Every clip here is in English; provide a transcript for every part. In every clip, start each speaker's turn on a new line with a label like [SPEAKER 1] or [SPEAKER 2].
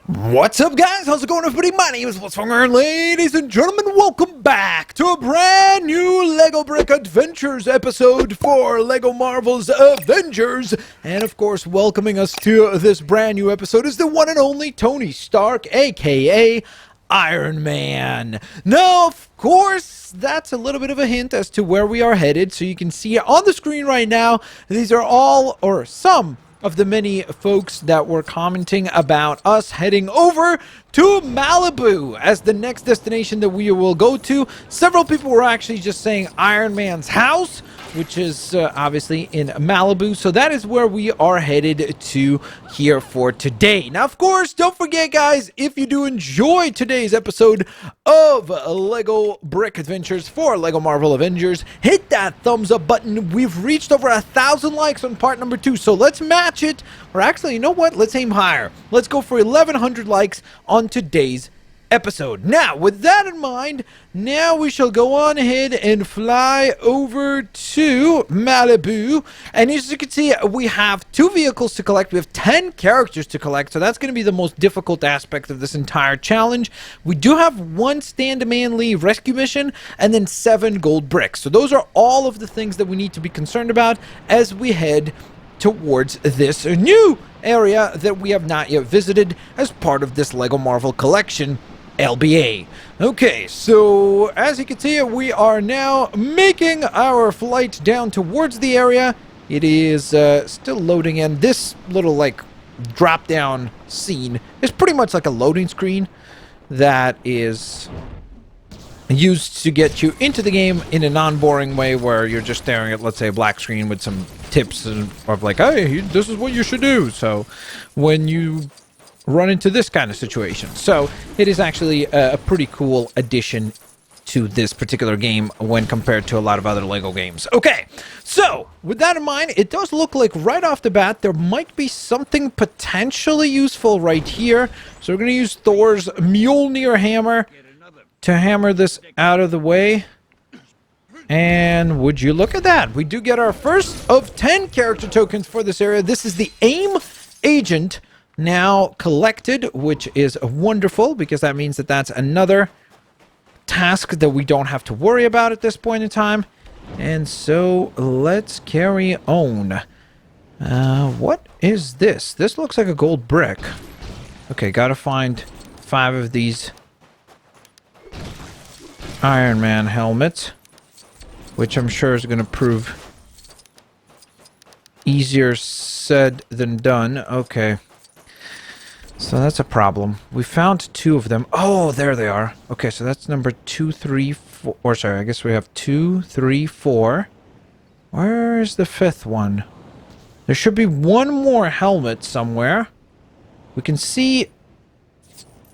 [SPEAKER 1] What's up, guys? How's it going, everybody? My name is Blitzwinger, and ladies and gentlemen, welcome back to a brand new LEGO Brick Adventures episode for LEGO Marvel's Avengers. And of course, welcoming us to this brand new episode is the one and only Tony Stark, aka Iron Man. Now, of course, that's a little bit of a hint as to where we are headed. So you can see on the screen right now, these are all, or some, of the many folks that were commenting about us heading over to Malibu as the next destination that we will go to. Several people were actually just saying Iron Man's house, which is obviously in Malibu. So that is where we are headed to here for today. Now, of course, don't forget, guys, if you do enjoy today's episode of LEGO Brick Adventures for LEGO Marvel Avengers, hit that thumbs up button. We've reached over 1,000 likes on part number 2, so let's match it. Or actually, you know what? Let's aim higher. Let's go for 1,100 likes on today's episode. Now, with that in mind, now we shall go on ahead and fly over to Malibu. And as you can see, we have 2 vehicles to collect. We have 10 characters to collect, so that's going to be the most difficult aspect of this entire challenge. We do have 1 Stand Manly rescue mission and then 7 gold bricks. So those are all of the things that we need to be concerned about as we head towards this new area that we have not yet visited as part of this LEGO Marvel collection, LBA. Okay, so as you can see, we are now making our flight down towards the area. It is still loading in. This little like drop down scene is pretty much like a loading screen that is used to get you into the game in a non-boring way where you're just staring at, let's say, a black screen with some tips of like, hey, this is what you should do. So when you run into this kind of situation. So it is actually a pretty cool addition to this particular game when compared to a lot of other LEGO games. Okay, so with that in mind, it does look like right off the bat there might be something potentially useful right here. So we're going to use Thor's Mjolnir hammer to hammer this out of the way. And would you look at that? We do get our first of 10 character tokens for this area. This is the AIM agent now collected, which is wonderful because that means that that's another task that we don't have to worry about at this point in time. And so let's carry on. What is this? This looks like a gold brick. Okay, gotta find 5 of these Iron Man helmets, which I'm sure is going to prove easier said than done. Okay. So that's a problem. We found 2 of them. Oh, there they are. Okay, so that's number 2, 3, 4. Or sorry, I guess we have 2, 3, 4. Where is the 5th one? There should be 1 more helmet somewhere. We can see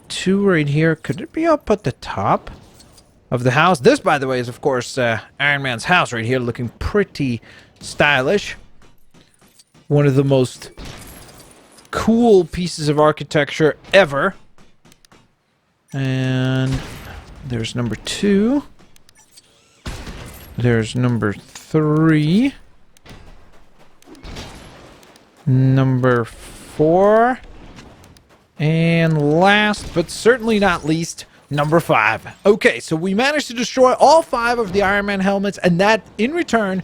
[SPEAKER 1] 2 right here. Could it be up at the top of the house? This, by the way, is of course Iron Man's house right here, looking pretty stylish. One of the most cool pieces of architecture ever. And there's number 2. There's number 3. Number 4. And last but certainly not least, number 5. Okay, so we managed to destroy all 5 of the Iron Man helmets, and that, in return,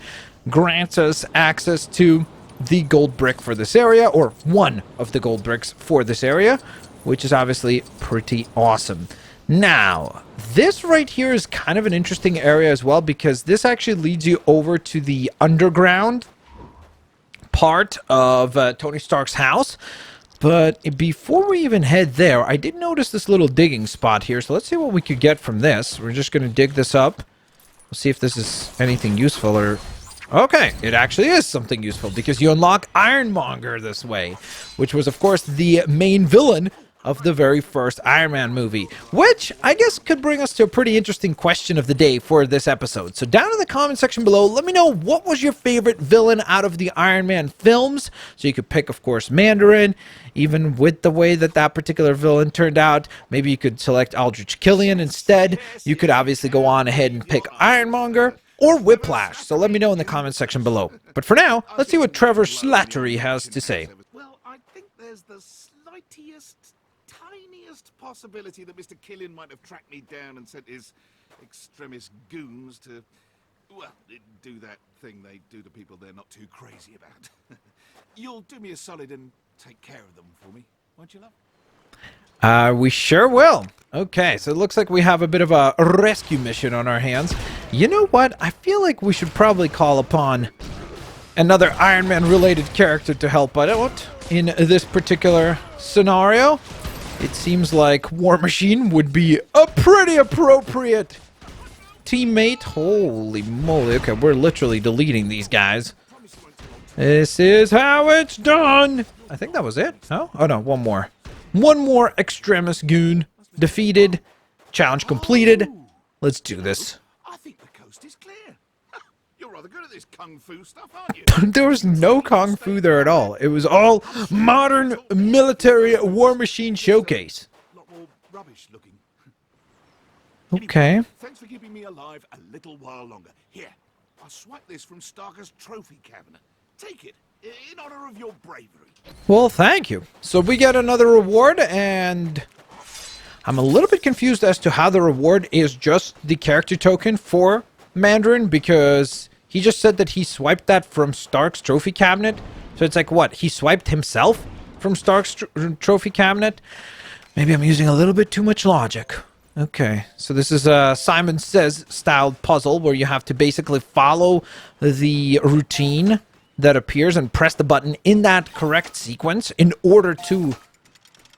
[SPEAKER 1] grants us access to the gold brick for this area, or 1 of the gold bricks for this area, which is obviously pretty awesome. Now, this right here is kind of an interesting area as well, because this actually leads you over to the underground part of Tony Stark's house. But before we even head there, I did notice this little digging spot here. So let's see what we could get from this. We're just going to dig this up. We'll see if this is anything useful or... Okay, it actually is something useful because you unlock Ironmonger this way, which was, of course, the main villain of the very first Iron Man movie, which I guess could bring us to a pretty interesting question of the day for this episode. So down in the comment section below, let me know what was your favorite villain out of the Iron Man films. So you could pick, of course, Mandarin. Even with the way that that particular villain turned out, maybe you could select Aldrich Killian instead. You could obviously go on ahead and pick Ironmonger or Whiplash. So let me know in the comment section below. But for now, let's see what Trevor Slattery has to say.
[SPEAKER 2] Well, I think there's the slightest tiniest possibility that Mr. Killian might have tracked me down and sent his extremist goons to, well, do that thing they do to people they're not too crazy about. You'll do me a solid and take care of them for me, won't you, love?
[SPEAKER 1] We sure will. Okay, so it looks like we have a bit of a rescue mission on our hands. You know what? I feel like we should probably call upon another Iron Man related character to help out in this particular scenario. It seems like War Machine would be a pretty appropriate teammate. Holy moly. Okay, we're literally deleting these guys. This is how it's done. I think that was it. Oh, oh no, one more. One more extremist goon defeated. Challenge completed. Let's do this.
[SPEAKER 2] I think the coast is clear. You're rather good at this kung fu stuff, aren't you?
[SPEAKER 1] There was no kung fu there at all. It was all modern military War Machine showcase.
[SPEAKER 2] A lot more rubbish looking.
[SPEAKER 1] Okay.
[SPEAKER 2] Anyway, thanks for keeping me alive a little while longer. Here, I'll swipe this from Starker's trophy cabinet. Take it in honor of your bravery.
[SPEAKER 1] Well, thank you. So we get another reward, and I'm a little bit confused as to how the reward is just the character token for Mandarin, because he just said that he swiped that from Stark's trophy cabinet. So it's like, what? He swiped himself from Stark's trophy cabinet? Maybe I'm using a little bit too much logic. Okay, so this is a Simon Says styled puzzle where you have to basically follow the routine that appears and press the button in that correct sequence in order to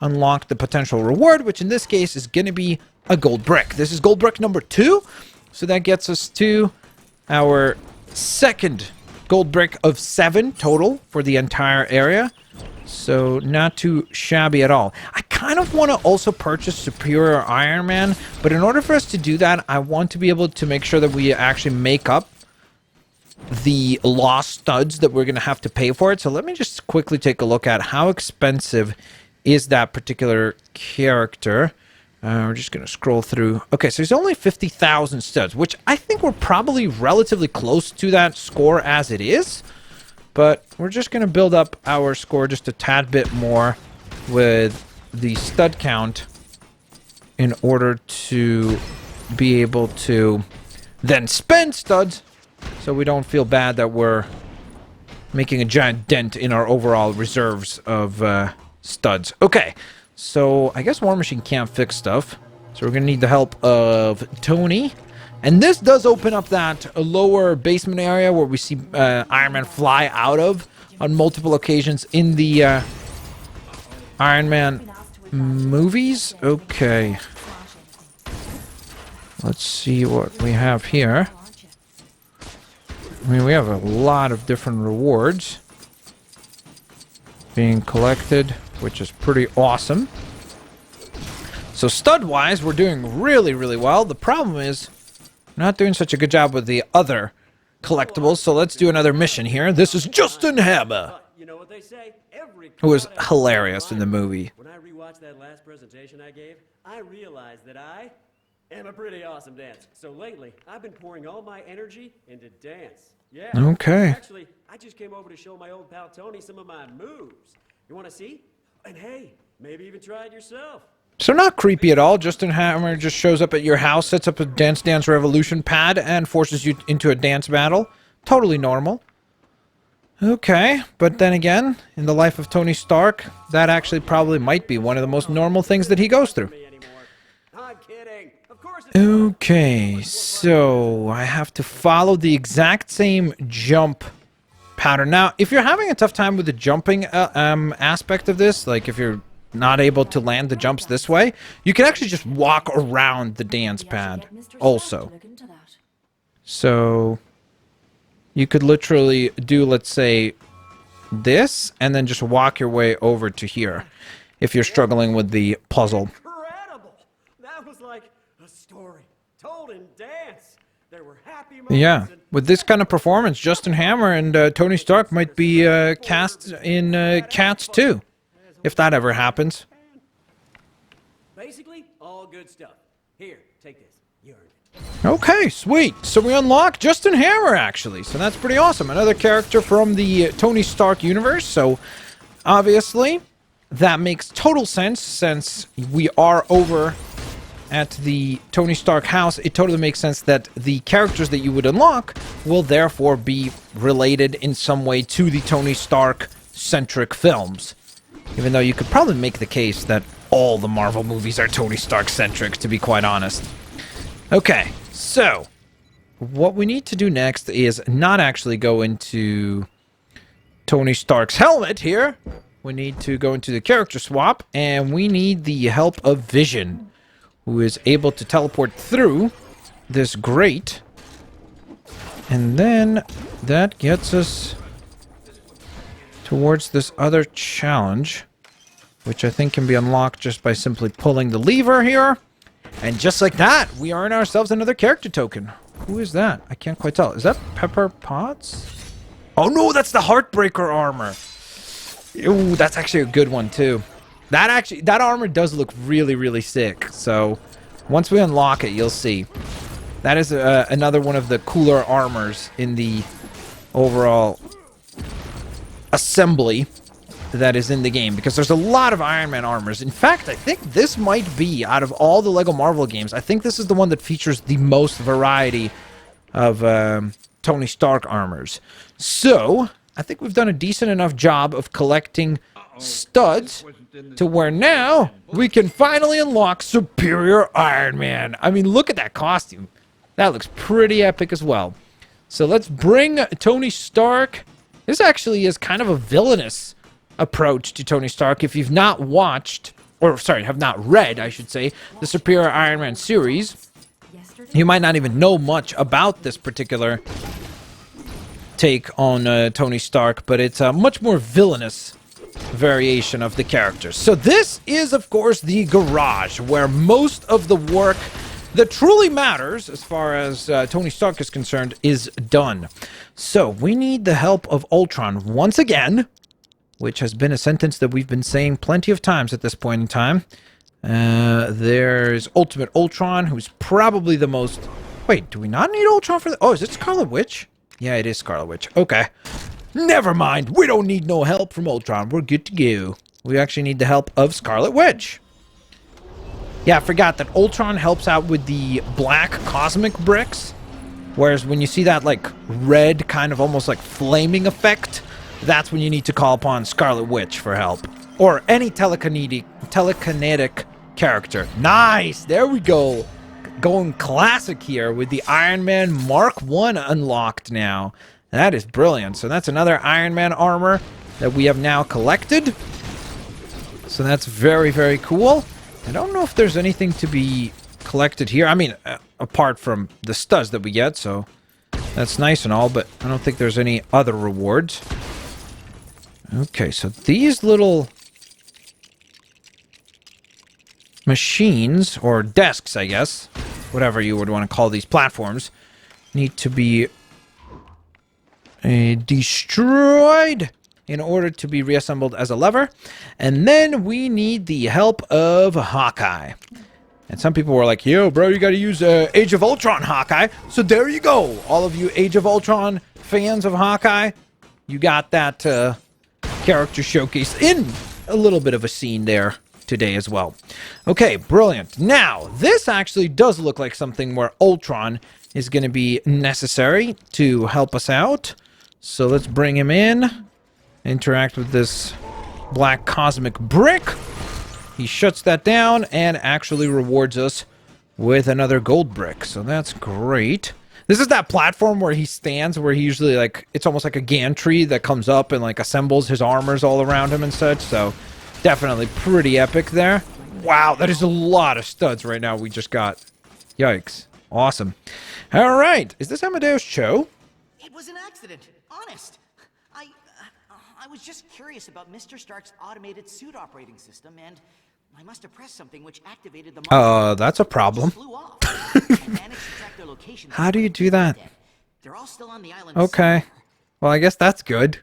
[SPEAKER 1] unlock the potential reward, which in this case is going to be a gold brick. This is gold brick number 2, so that gets us to our second gold brick of 7 total for the entire area. So not too shabby at all. I kind of want to also purchase Superior Iron Man, but in order for us to do that, I want to be able to make sure that we actually make up the lost studs that we're going to have to pay for it. So let me just quickly take a look at how expensive is that particular character. We're just going to scroll through. Okay, so there's only 50,000 studs, which I think we're probably relatively close to that score as it is. But we're just going to build up our score just a tad bit more with the stud count in order to be able to then spend studs so we don't feel bad that we're making a giant dent in our overall reserves of studs. Okay, so I guess War Machine can't fix stuff. So we're going to need the help of Tony. And this does open up that lower basement area where we see Iron Man fly out of on multiple occasions in the Iron Man movies. Okay. Let's see what we have here. I mean, we have a lot of different rewards being collected, which is pretty awesome. So stud-wise, we're doing really, really well. The problem is we're not doing such a good job with the other collectibles, so let's do another mission here. This is Justin Hammer,
[SPEAKER 3] You know what they say?
[SPEAKER 1] who was hilarious in the movie.
[SPEAKER 3] When I rewatched that last presentation I gave, I realized that I am a pretty awesome dancer. So lately, I've been pouring all my energy into dance. Yeah.
[SPEAKER 1] Okay.
[SPEAKER 3] Actually, I just came over to show my old pal Tony some of my moves. You want to see? And hey, maybe even try it yourself.
[SPEAKER 1] So not creepy at all. Justin Hammer just shows up at your house, sets up a Dance Dance Revolution pad, and forces you into a dance battle. Totally normal. Okay, but then again, in the life of Tony Stark, that actually probably might be one of the most normal things that he goes through.
[SPEAKER 3] I'm kidding. Of course.
[SPEAKER 1] Okay, so I have to follow the exact same jump pattern. Now, if you're having a tough time with the jumping aspect of this, like if you're not able to land the jumps this way, you can actually just walk around the dance pad also. So you could literally do, let's say, this, and then just walk your way over to here if you're struggling with the puzzle.
[SPEAKER 3] Incredible! That was like a story told in dance. There were happy moments.
[SPEAKER 1] Yeah, with this kind of performance, Justin Hammer and Tony Stark might be cast in Cats 2, if that ever happens.
[SPEAKER 3] Basically, all good stuff. Here, take this. You earned it.
[SPEAKER 1] Okay, sweet. So we unlock Justin Hammer, actually. So that's pretty awesome. Another character from the Tony Stark universe. So, obviously, that makes total sense since we are over at the Tony Stark house. It totally makes sense that the characters that you would unlock will therefore be related in some way to the Tony Stark-centric films. Even though you could probably make the case that all the Marvel movies are Tony Stark-centric, to be quite honest. Okay, so what we need to do next is not actually go into Tony Stark's helmet here. We need to go into the character swap, and we need the help of Vision, who is able to teleport through this grate. And then that gets us towards this other challenge, which I think can be unlocked just by simply pulling the lever here. And just like that, we earn ourselves another character token. Who is that? I can't quite tell. Is that Pepper Potts? Oh no, that's the Heartbreaker armor. Ooh, that's actually a good one too. That armor does look really, really sick. So once we unlock it, you'll see. That is another one of the cooler armors in the overall assembly that is in the game, because there's a lot of Iron Man armors. In fact, I think this might be, out of all the LEGO Marvel games, I think this is the one that features the most variety of Tony Stark armors. So I think we've done a decent enough job of collecting studs to where now we can finally unlock Superior Iron Man. I mean, look at that costume. That looks pretty epic as well. So let's bring Tony Stark. This actually is kind of a villainous approach to Tony Stark. If you've not watched, or sorry, have not read, I should say, the Superior Iron Man series, you might not even know much about this particular take on Tony Stark, but it's a much more villainous variation of the characters. So this is, of course, the garage, where most of the work that truly matters, as far as Tony Stark is concerned, is done. So we need the help of Ultron once again, which has been a sentence that we've been saying plenty of times at this point in time. There's Ultimate Ultron, who's probably the most... Wait, do we not need Ultron for the... Oh, is it Scarlet Witch? Yeah, it is Scarlet Witch. Okay. Never mind. We don't need no help from Ultron. We're good to go. We actually need the help of Scarlet Witch. Yeah, I forgot that Ultron helps out with the black cosmic bricks. Whereas when you see that, like, red kind of almost like flaming effect, that's when you need to call upon Scarlet Witch for help. Or any telekinetic character. Nice! There we go. Going classic here with the Iron Man Mark I unlocked now. That is brilliant. So that's another Iron Man armor that we have now collected. So that's very, very cool. I don't know if there's anything to be collected here. I mean, apart from the studs that we get, so that's nice and all, but I don't think there's any other rewards. Okay, so these little machines, or desks, I guess, whatever you would want to call these platforms, need to be destroyed in order to be reassembled as a lever. And then we need the help of Hawkeye. And some people were like, yo, bro, you gotta use Age of Ultron Hawkeye. So there you go. All of you Age of Ultron fans of Hawkeye, you got that character showcased in a little bit of a scene there today as well. Okay, brilliant. Now, this actually does look like something where Ultron is going to be necessary to help us out. So let's bring him in. Interact with this black cosmic brick. He shuts that down and actually rewards us with another gold brick. So that's great. This is that platform where he stands, where he usually, like, it's almost like a gantry that comes up and, like, assembles his armors all around him and such. So definitely pretty epic there. Wow, that is a lot of studs right now we just got. Yikes. Awesome. All right. Is this Amadeus Cho?
[SPEAKER 4] It was an accident. Honest. I was just curious about Mr. Stark's automated suit operating system, and I must have pressed something which activated the...
[SPEAKER 1] that's a problem.
[SPEAKER 4] Flew off. I managed to track their location.
[SPEAKER 1] How do you do that?
[SPEAKER 4] They're all still on the island.
[SPEAKER 1] Okay. Well, I guess that's good.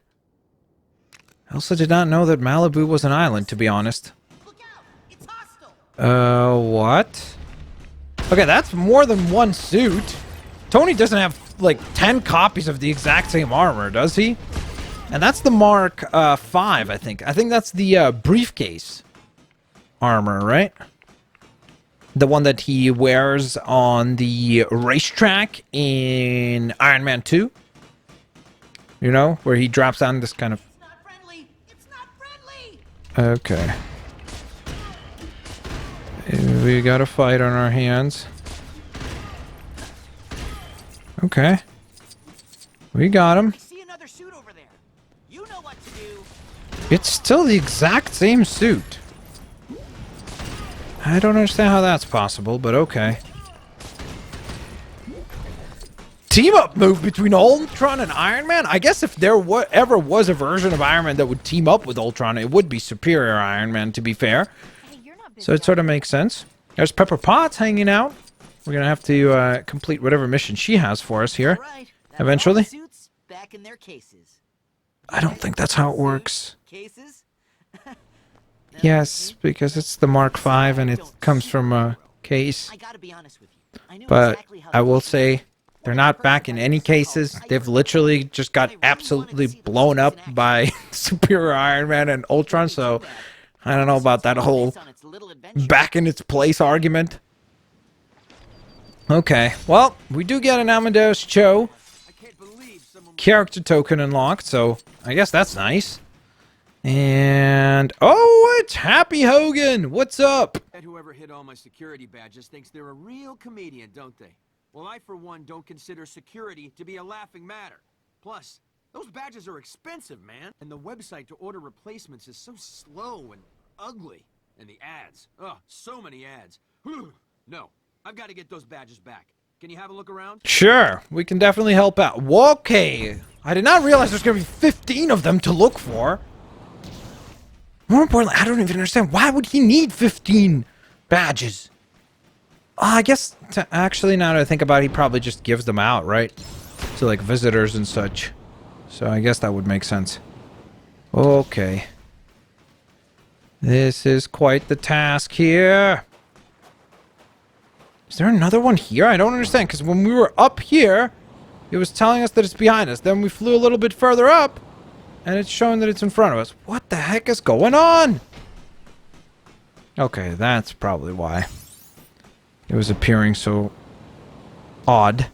[SPEAKER 1] I also did not know that Malibu was an island, to be honest.
[SPEAKER 4] Look out! It's hostile.
[SPEAKER 1] What? Okay, that's more than one suit. Tony doesn't have, like, 10 copies of the exact same armor, does he? And that's the Mark 5, I think. I think that's the briefcase armor, right? The one that he wears on the racetrack in Iron Man 2. You know, where he drops down this kind of...
[SPEAKER 4] It's not friendly! It's not friendly!
[SPEAKER 1] Okay. We got a fight on our hands. Okay. We got him.
[SPEAKER 4] I see another suit over there. You know what to do.
[SPEAKER 1] It's still the exact same suit. I don't understand how that's possible, but okay. Team-up move between Ultron and Iron Man? I guess if there ever was a version of Iron Man that would team up with Ultron, it would be Superior Iron Man, to be fair. So it sort of makes sense. There's Pepper Potts hanging out. We're going to have to complete whatever mission she has for us here.
[SPEAKER 4] Right.
[SPEAKER 1] Eventually.
[SPEAKER 4] Suits back in their cases.
[SPEAKER 1] I don't think that's how it works.
[SPEAKER 4] Cases?
[SPEAKER 1] Yes, because it's the Mark V and it comes from a case.
[SPEAKER 4] I gotta be honest with you. I knew
[SPEAKER 1] But
[SPEAKER 4] exactly how
[SPEAKER 1] I will
[SPEAKER 4] to
[SPEAKER 1] say they're not back in any cases. They've literally just got absolutely blown up by Superior Iron Man and Ultron, so I don't know about that whole back in its place argument. Okay, well, we do get an Amadeus Cho character token unlocked, so I guess that's nice. And oh, it's Happy Hogan. What's up?
[SPEAKER 5] Whoever hid all my security badges thinks they're a real comedian, don't they? Well, I, for one, don't consider security to be a laughing matter. Plus, those badges are expensive, man. And the website to order replacements is so slow and ugly. And the ads. Ugh, so many ads. No, I've got to get those badges back. Can you have a look around?
[SPEAKER 1] Sure, we can definitely help out. Okay, I did not realize there's going to be 15 of them to look for. More importantly, I don't even understand. Why would he need 15 badges? I guess, actually, now that I think about it, he probably just gives them out, right? To, like, visitors and such. So I guess that would make sense. Okay. This is quite the task here. Is there another one here? I don't understand, because when we were up here, it was telling us that it's behind us. Then we flew a little bit further up, and it's showing that it's in front of us. What the heck is going on? Okay, that's probably why it was appearing so odd.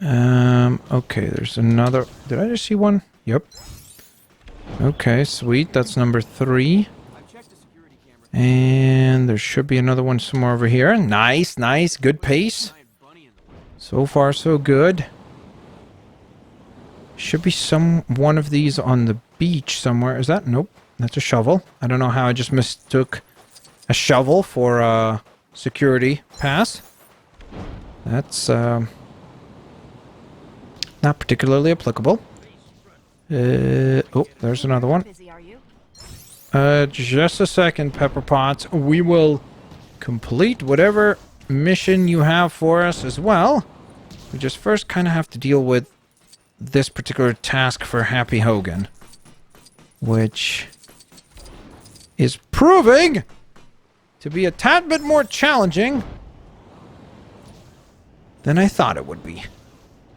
[SPEAKER 1] Okay, there's another... Did I just see one? Yep. Okay, sweet. That's number 3. And there should be another one somewhere over here. Nice, nice. Good pace. So far, so good. Should be one of these on the beach somewhere. Is that? Nope. That's a shovel. I don't know how I just mistook a shovel for a security pass. That's not particularly applicable. Oh, there's another one. Just a second, Pepper Potts. We will complete whatever mission you have for us as well. We just first kind of have to deal with this particular task for Happy Hogan, which is proving to be a tad bit more challenging than I thought it would be.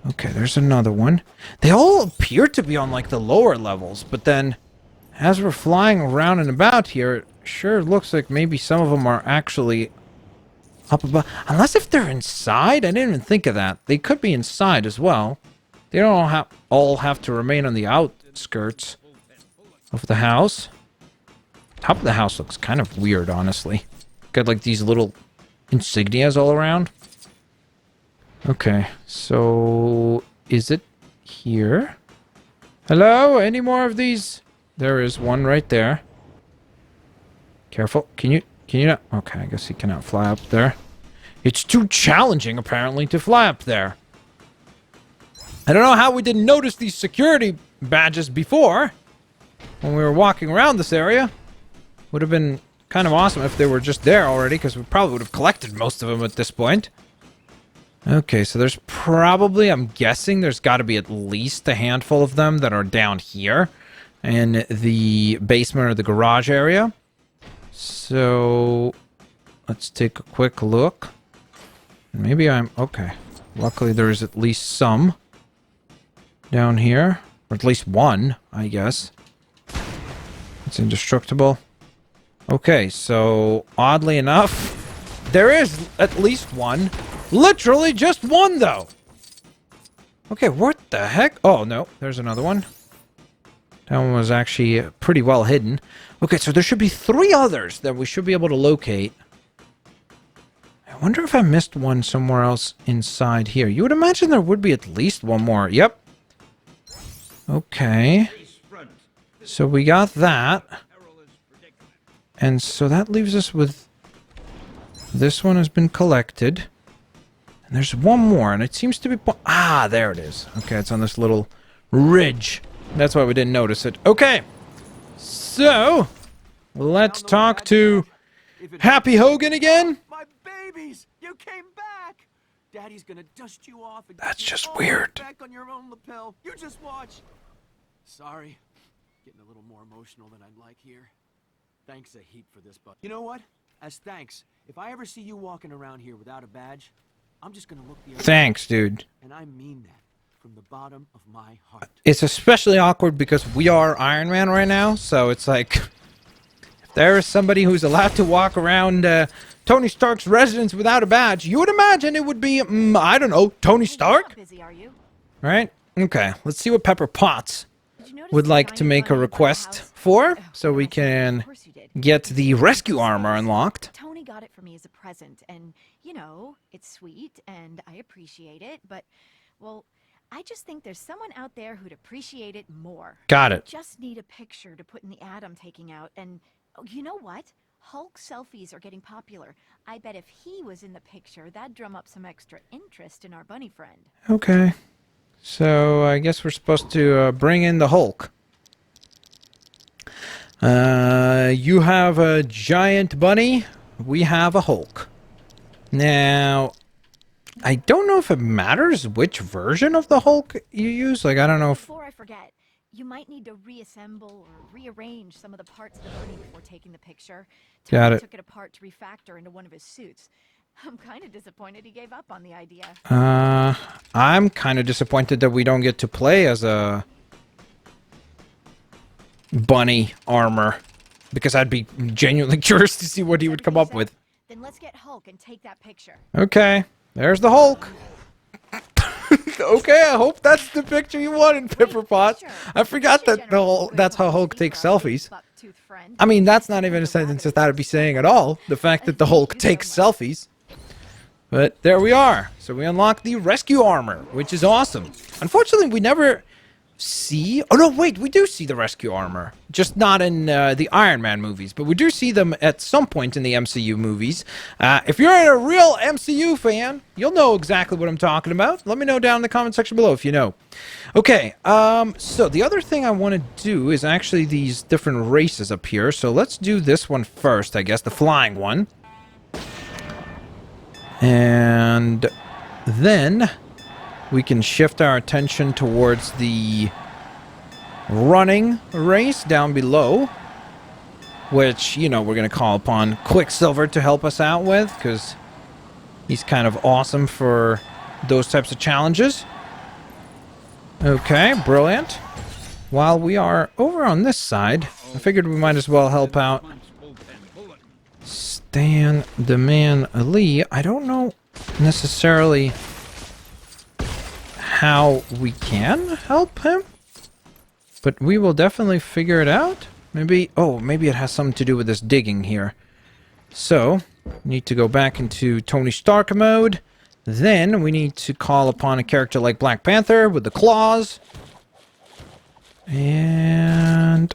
[SPEAKER 1] Okay, there's another one. They all appear to be on, like, the lower levels, but then as we're flying around and about here, it sure looks like maybe some of them are actually up above. Unless if they're inside? I didn't even think of that. They could be inside as well. They don't all have to remain on the outskirts of the house. Top of the house looks kind of weird, honestly. Got, like, these little insignias all around. Okay, so is it here? Hello? Any more of these? There is one right there. Careful. Can you not? Okay, I guess he cannot fly up there. It's too challenging, apparently, to fly up there. I don't know how we didn't notice these security badges before when we were walking around this area. Would have been kind of awesome if they were just there already, because we probably would have collected most of them at this point. Okay, so there's probably, I'm guessing there's got to be at least a handful of them that are down here in the basement or the garage area. So let's take a quick look. Maybe I'm... Okay. Luckily, there's at least some down here. Or at least one, I guess. It's indestructible. Okay, so oddly enough, there is at least one. Literally just one, though. Okay, what the heck? Oh, no, there's another one. That one was actually pretty well hidden. Okay, so there should be 3 others that we should be able to locate. I wonder if I missed one somewhere else inside here. You would imagine there would be at least one more. Yep. Okay. So we got that. And so that leaves us with... This one has been collected. And there's one more, and it seems to be... Ah, there it is. Okay, it's on this little ridge. That's why we didn't notice it. Okay. So, let's talk to Happy Hogan again.
[SPEAKER 5] My babies, you came back. Daddy's gonna dust you off and
[SPEAKER 1] That's
[SPEAKER 5] get you
[SPEAKER 1] just
[SPEAKER 5] all
[SPEAKER 1] weird.
[SPEAKER 5] back on your own lapel. You just watch. Sorry, getting a little more emotional than I'd like here. Thanks a heap for this, but you know what? As thanks, if I ever see you walking around here without a badge, I'm just gonna look the other
[SPEAKER 1] Thanks, dude.
[SPEAKER 5] and I mean that from the bottom of my heart.
[SPEAKER 1] It's especially awkward because we are Iron Man right now, so it's like... If there is somebody who's allowed to walk around Tony Stark's residence without a badge, you would imagine it would be, I don't know, Tony Stark?
[SPEAKER 6] Busy, are you?
[SPEAKER 1] Right? Okay, let's see what Pepper Potts
[SPEAKER 6] Did you notice
[SPEAKER 1] would
[SPEAKER 6] the
[SPEAKER 1] like to
[SPEAKER 6] giant
[SPEAKER 1] make a
[SPEAKER 6] bunny by the
[SPEAKER 1] request
[SPEAKER 6] house?
[SPEAKER 1] for,
[SPEAKER 6] Oh,
[SPEAKER 1] so we
[SPEAKER 6] of
[SPEAKER 1] can
[SPEAKER 6] course you did.
[SPEAKER 1] get the rescue armor unlocked.
[SPEAKER 6] Tony got it for me as a present, and, you know, it's sweet, and I appreciate it, but, well, I just think there's someone out there who'd appreciate it more.
[SPEAKER 1] Got it.
[SPEAKER 6] Just need a picture to put in the ad I'm taking out, and, oh, you know what? Hulk selfies are getting popular. I bet if he was in the picture, that'd drum up some extra interest in our bunny friend.
[SPEAKER 1] Okay. So, I guess we're supposed to bring in the Hulk. You have a giant bunny. We have a Hulk. Now, I don't know if it matters which version of the Hulk you use. Like, I don't know if...
[SPEAKER 6] Before I forget, you might need to reassemble or rearrange some of the parts of the bunny before taking the picture.
[SPEAKER 1] Got
[SPEAKER 6] Tony
[SPEAKER 1] it.
[SPEAKER 6] took it apart to refactor into one of his suits. I'm kind of disappointed he gave up on the idea.
[SPEAKER 1] I'm kind of disappointed that we don't get to play as a bunny armor. Because I'd be genuinely curious to see what he would come up with.
[SPEAKER 6] Then let's get Hulk and take that picture.
[SPEAKER 1] Okay, there's the Hulk. Okay, I hope that's the picture you wanted, Pepper Pot. I forgot that that's how Hulk takes selfies. I mean, that's not even a sentence that I'd be saying at all. The fact that the Hulk takes selfies. But there we are. So we unlocked the rescue armor, which is awesome. Unfortunately, we never see... Oh, no, wait. We do see the rescue armor. Just not in the Iron Man movies. But we do see them at some point in the MCU movies. If you're a real MCU fan, you'll know exactly what I'm talking about. Let me know down in the comment section below if you know. Okay, so the other thing I want to do is actually these different races up here. So let's do this one first, I guess. The flying one. And then we can shift our attention towards the running race down below, which, you know, we're going to call upon Quicksilver to help us out with, because he's kind of awesome for those types of challenges. Okay, brilliant. While we are over on this side, I figured we might as well help out Stan the Man Lee. I don't know necessarily how we can help him, but we will definitely figure it out. Maybe, oh, maybe it has something to do with this digging here. So, need to go back into Tony Stark mode. Then we need to call upon a character like Black Panther with the claws. And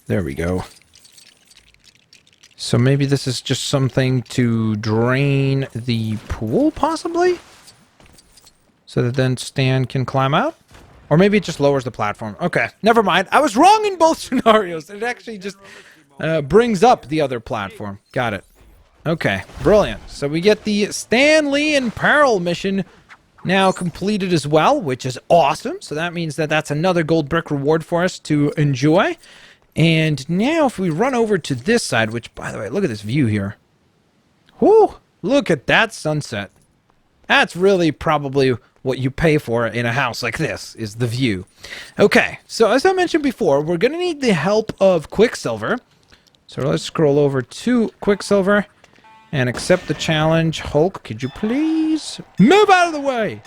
[SPEAKER 1] there we go. So maybe this is just something to drain the pool, possibly? So that then Stan can climb out? Or maybe it just lowers the platform. Okay, never mind. I was wrong in both scenarios. It actually just brings up the other platform. Got it. Okay, brilliant. So we get the Stan Lee in Peril mission now completed as well, which is awesome. So that means that that's another gold brick reward for us to enjoy. And now if we run over to this side, which, by the way, look at this view here. Whoo! Look at that sunset. That's really probably what you pay for in a house like this, is the view. Okay, so as I mentioned before, we're going to need the help of Quicksilver. So let's scroll over to Quicksilver and accept the challenge. Hulk, could you please move out of the way?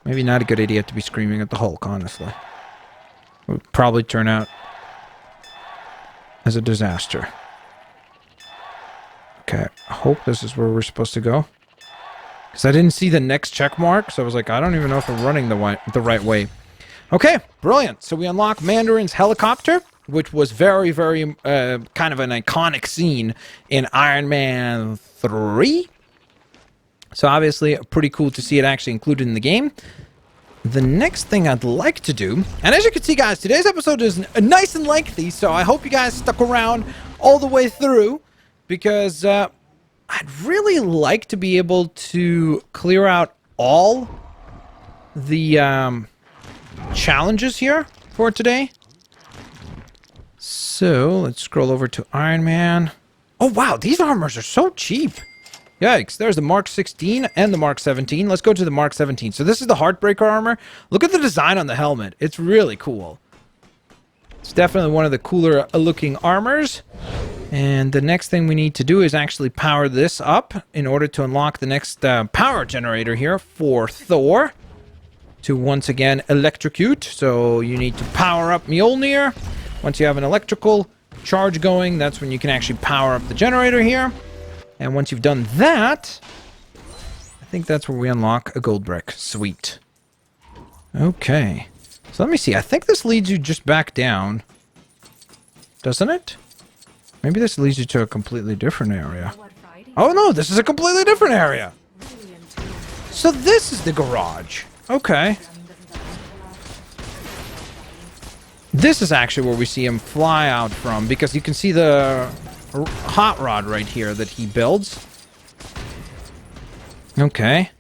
[SPEAKER 1] Maybe not a good idea to be screaming at the Hulk, honestly. It would probably turn out as a disaster. Okay, I hope this is where we're supposed to go. Because I didn't see the next check mark, so I was like, I don't even know if we're running the right way. Okay, brilliant. So we unlock Mandarin's helicopter, which was very, very kind of an iconic scene in Iron Man 3. So obviously, pretty cool to see it actually included in the game. The next thing I'd like to do, and as you can see, guys, today's episode is nice and lengthy, so I hope you guys stuck around all the way through, because I'd really like to be able to clear out all the challenges here for today. So let's scroll over to Iron Man. Oh wow, these armors are so cheap. Yikes, there's the Mark 16 and the Mark 17. Let's go to the Mark 17. So this is the Heartbreaker armor. Look at the design on the helmet. It's really cool. It's definitely one of the cooler looking armors. And the next thing we need to do is actually power this up in order to unlock the next power generator here for Thor to once again electrocute. So you need to power up Mjolnir. Once you have an electrical charge going, that's when you can actually power up the generator here. And once you've done that, I think that's where we unlock a gold brick. Sweet. Okay. So let me see. I think this leads you just back down. Doesn't it? Maybe this leads you to a completely different area. Oh no, this is a completely different area. So this is the garage. Okay. This is actually where we see him fly out from, because you can see the hot rod right here that he builds. Okay.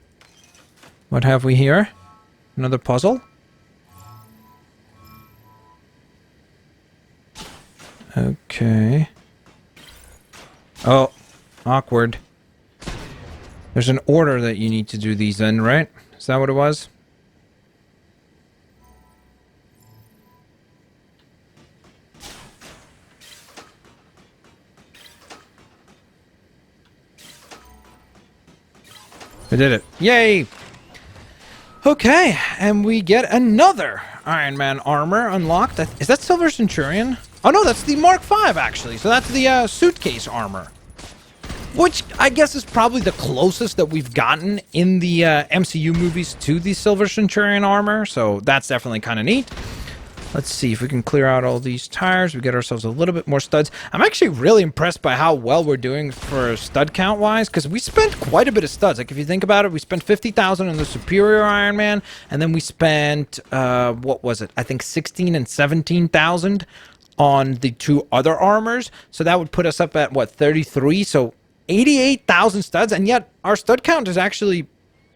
[SPEAKER 1] What have we here? Another puzzle? Okay. Oh, awkward. There's an order that you need to do these in, right? Is that what it was? We did it. Yay! Okay, and we get another Iron Man armor unlocked. Is that Silver Centurion? Oh no, that's the Mark V actually. So that's the suitcase armor. Which I guess is probably the closest that we've gotten in the MCU movies to the Silver Centurion armor. So that's definitely kind of neat. Let's see if we can clear out all these tires. We get ourselves a little bit more studs. I'm actually really impressed by how well we're doing for stud count wise, because we spent quite a bit of studs. Like if you think about it, we spent 50,000 on the Superior Iron Man, and then we spent what was it? I think 16 and 17,000 on the two other armors. So that would put us up at what, 33? So 88,000 studs, and yet our stud count is actually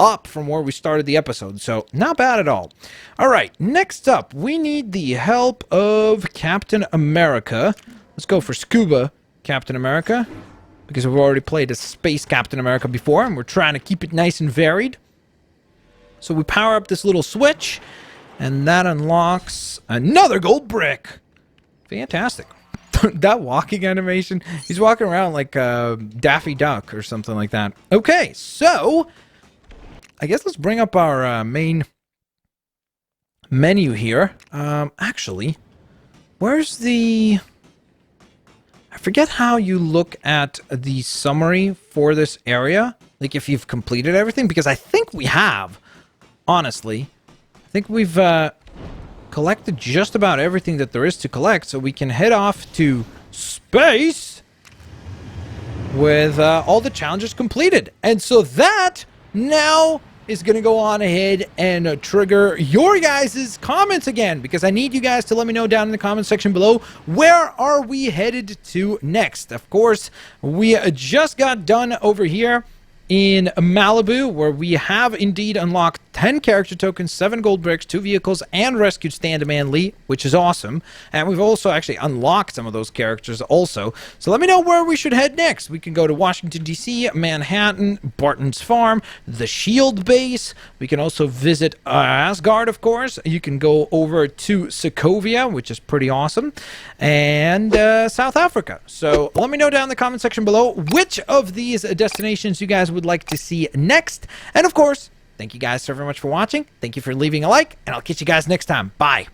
[SPEAKER 1] up from where we started the episode, so not bad at all. All right, next up, we need the help of Captain America. Let's go for Scuba Captain America, because we've already played as Space Captain America before, and we're trying to keep it nice and varied. So we power up this little switch, and that unlocks another gold brick. Fantastic. That walking animation, he's walking around like Daffy Duck or something like that. Okay, so I guess let's bring up our main menu here. Actually, where's the... I forget how you look at the summary for this area. Like if you've completed everything, because I think we have, honestly. I think we've collected just about everything that there is to collect, so we can head off to space with all the challenges completed. And so that now is going to go on ahead and trigger your guys' comments again, because I need you guys to let me know down in the comment section below, where are we headed to next? Of course, we just got done over here in Malibu, where we have indeed unlocked 10 character tokens, 7 gold bricks, 2 vehicles, and rescued Stand-A-Man Lee, which is awesome. And we've also actually unlocked some of those characters also. So let me know where we should head next. We can go to Washington, D.C., Manhattan, Barton's Farm, the Shield Base. We can also visit Asgard, of course. You can go over to Sokovia, which is pretty awesome, and South Africa. So let me know down in the comment section below which of these destinations you guys would like to see next. And of course, thank you guys so very much for watching. Thank you for leaving a like, and I'll catch you guys next time. Bye.